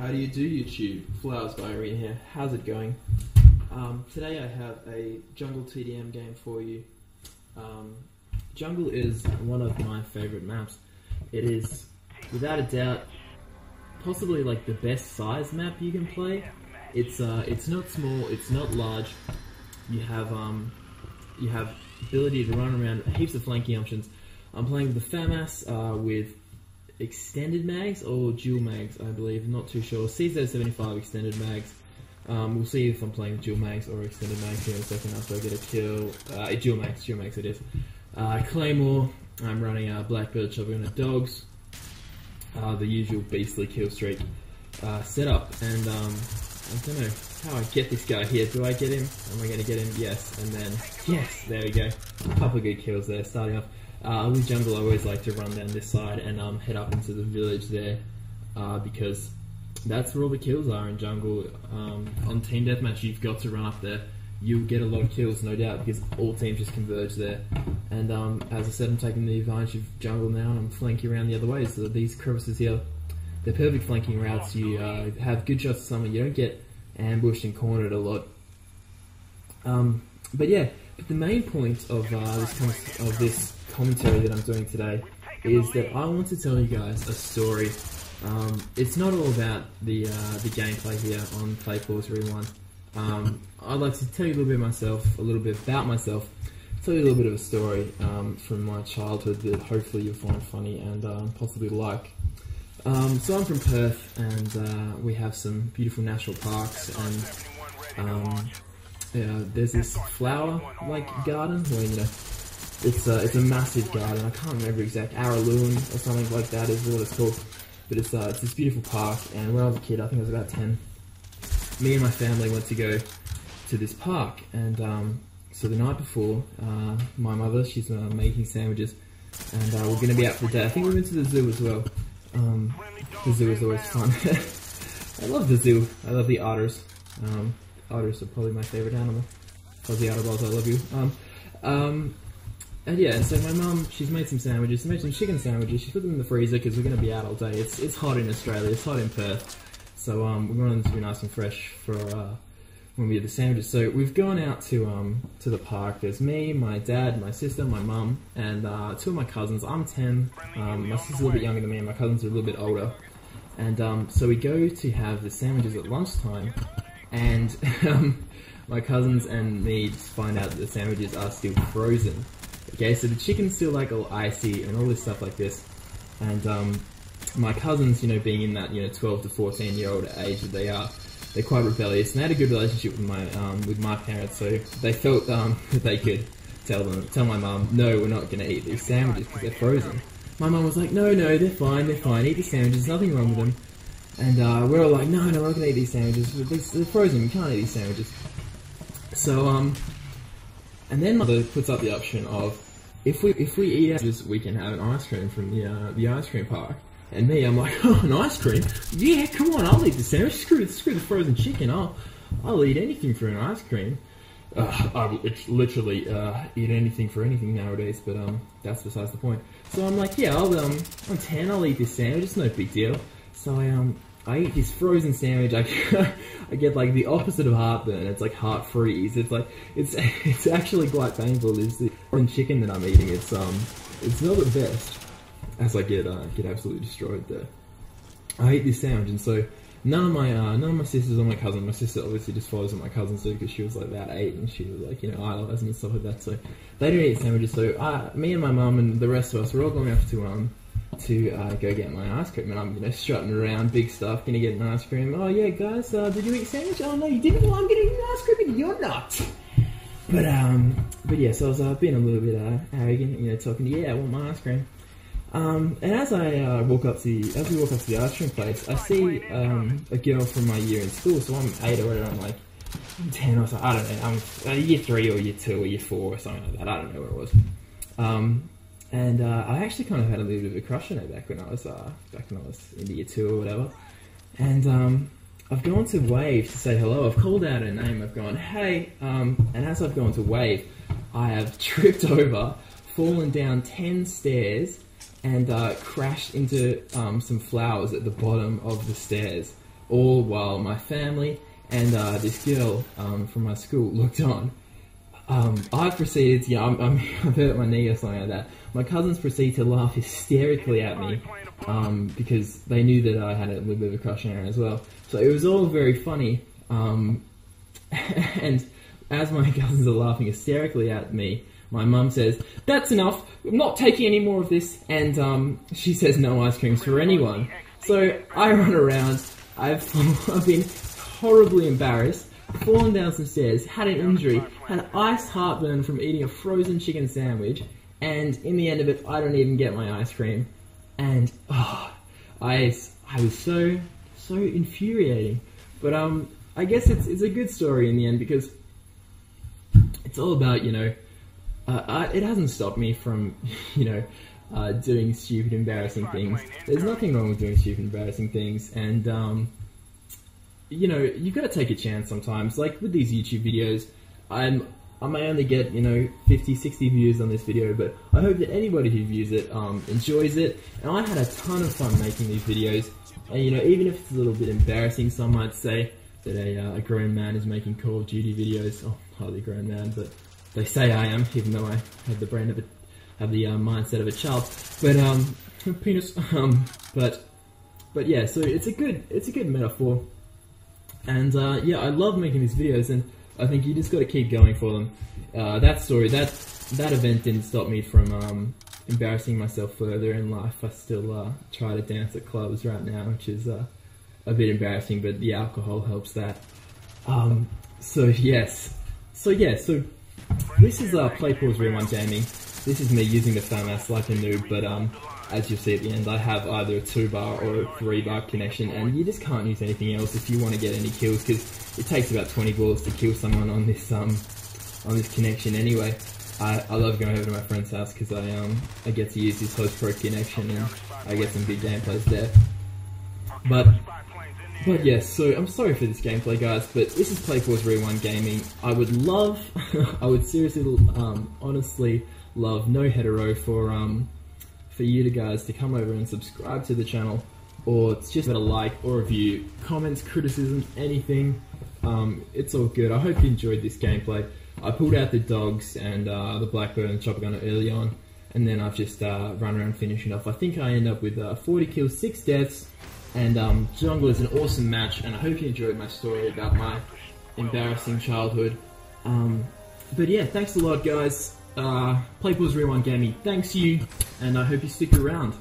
How do you do, YouTube? FlowersByIrene here. How's it going? Today I have a jungle TDM game for you. Jungle is one of my favourite maps. It is, without a doubt, possibly like the best size map you can play. It's not small, it's not large. You have ability to run around, heaps of flanking options. I'm playing with the FAMAS with extended mags or dual mags, I believe. I'm not too sure. CZ75 extended mags. We'll see if I'm playing dual mags or extended mags here in a second after I get a kill. Dual mags it is. Claymore. I'm running Blackbird, Shotgun, and Dogs. The usual beastly kill streak setup. And I don't know how I get this guy here. Do I get him? Am I going to get him? Yes. And then, yes, there we go. A couple of good kills there, starting off. With jungle, I always like to run down this side and head up into the village there, because that's where all the kills are in jungle. On team deathmatch, you've got to run up there. You'll get a lot of kills, no doubt, because all teams just converge there. And as I said, I'm taking the advantage of jungle now, and I'm flanking around the other way. So these crevices here, they're perfect flanking routes. You have good shots of someone. You don't get ambushed and cornered a lot. But yeah, the main point of this commentary that I'm doing today is that I want to tell you guys a story. It's not all about the gameplay here on FlowersByIrene 1. I'd like to tell you a little bit about myself, tell you a little bit of a story from my childhood that hopefully you'll find funny and possibly like. So I'm from Perth, and we have some beautiful national parks, and there's this flower garden where it's a massive garden. I can't remember exact Araloon or something like that is what it's called, but it's this beautiful park. And when I was a kid, I think I was about 10, me and my family went to go to this park, and so the night before, my mother, she's making sandwiches, and we're going to be out for the day. I think we went to the zoo as well. The zoo is always fun. I love the zoo. I love the otters. Otters are probably my favourite animal. Fuzzy otter balls, I love you. And yeah, so my mum, she's made some sandwiches. She made some chicken sandwiches. She put them in the freezer because we're going to be out all day. It's hot in Australia. It's hot in Perth. So we want them to be nice and fresh for when we do the sandwiches. So we've gone out to the park. There's me, my dad, my sister, my mum, and two of my cousins. I'm 10. My sister's a little bit younger than me, and my cousins are a little bit older. And so we go to have the sandwiches at lunchtime, and my cousins and me just find out that the sandwiches are still frozen. Okay, so the chicken's still like all icy and all this stuff like this, and my cousins, being in that 12 to 14-year-old age that they are, they're quite rebellious, and they had a good relationship with my parents, so they felt that they could tell my mum, no, we're not going to eat these sandwiches because they're frozen. My mum was like, no, they're fine, eat the sandwiches, nothing wrong with them. And we're all like, no, we're not going to eat these sandwiches, they're frozen, we can't eat these sandwiches. So, and then mother puts up the option of, if we eat sandwiches, we can have an ice cream from the ice cream park. And me, I'm like, oh, an ice cream? Yeah, come on, I'll eat the sandwich. Screw the frozen chicken. I'll eat anything for an ice cream. I would literally eat anything for anything nowadays, but that's besides the point. So I'm like, yeah, I'm 10. I'll eat this sandwich. It's no big deal. So I eat this frozen sandwich. I get like the opposite of heartburn. It's like heart freeze. It's like it's actually quite painful. This frozen chicken that I'm eating. It's not the best. As I get absolutely destroyed there. I eat this sandwich, and so none of my sisters or my cousin. My sister obviously just follows what my cousin said because she was like about 8, and she was like idolizing and stuff like that. So they don't eat sandwiches. So me and my mum and the rest of us, we're all going off to go get my ice cream, and I'm strutting around, big stuff, gonna get an ice cream. Oh yeah, guys, did you eat a sandwich? Oh no, you didn't. Well, I'm gonna eat an ice cream, and you're not. But yeah, so I was being a little bit arrogant, talking to I want my ice cream. And as we walk up to the ice cream place, I see a girl from my year in school. So I'm 8 or whatever. I'm 10 or something. I don't know. I'm year 3 or year 2 or year 4 or something like that. I don't know what it was. And I actually kind of had a little bit of a crush on her back when I was in year 2 or whatever. And I've gone to wave to say hello. I've called out her name. I've gone, hey. And as I've gone to wave, I have tripped over, fallen down 10 stairs, and crashed into some flowers at the bottom of the stairs. all while my family and this girl from my school looked on. I proceeded to, I've hurt my knee or something like that. My cousins proceeded to laugh hysterically at me because they knew that I had a little bit of a crush on her as well. So it was all very funny. And as my cousins are laughing hysterically at me, my mum says, "That's enough, I'm not taking any more of this," and she says no ice creams for anyone. So I run around, I've been horribly embarrassed, fallen down some stairs, had an injury, had ice heartburn from eating a frozen chicken sandwich, and in the end of it, I don't even get my ice cream. And I was so infuriating. But I guess it's a good story in the end, because it's all about, it hasn't stopped me from, doing stupid, embarrassing things. There's nothing wrong with doing stupid, embarrassing things, and you've got to take a chance sometimes. Like with these YouTube videos, I may only get 50, 60 views on this video, but I hope that anybody who views it enjoys it. And I had a ton of fun making these videos. And even if it's a little bit embarrassing, some might say that a grown man is making Call of Duty videos. Oh, hardly grown man, but they say I am, even though I have the brain of the mindset of a child. But penis. But yeah, so it's a good metaphor. And yeah, I love making these videos, and I think you just got to keep going for them. That story, that event didn't stop me from embarrassing myself further in life. I still try to dance at clubs right now, which is a bit embarrassing, but the alcohol helps that. So this is Play Pause Rewind Gaming. This is me using the FAMAS like a noob, but as you'll see at the end, I have either a 2-bar or a 3-bar connection, and you just can't use anything else if you want to get any kills, because it takes about 20 balls to kill someone on this connection anyway. I love going over to my friend's house because I get to use this Host Pro connection, and I get some good gameplays there. But yes, so I'm sorry for this gameplay, guys, but this is Play Pause Rewind Gaming. I would love, I would seriously, honestly love, no hetero, for you guys to come over and subscribe to the channel, or just a like or review, comments, criticisms, anything. It's all good. I hope you enjoyed this gameplay. I pulled out the dogs and the blackbird and the chopper gunner early on, and then I've just run around finishing off. I think I end up with 40 kills, 6 deaths, and Jungle is an awesome match, and I hope you enjoyed my story about my embarrassing childhood. But yeah, thanks a lot, guys. Play Pause Rewind Gaming, thanks you, and I hope you stick around.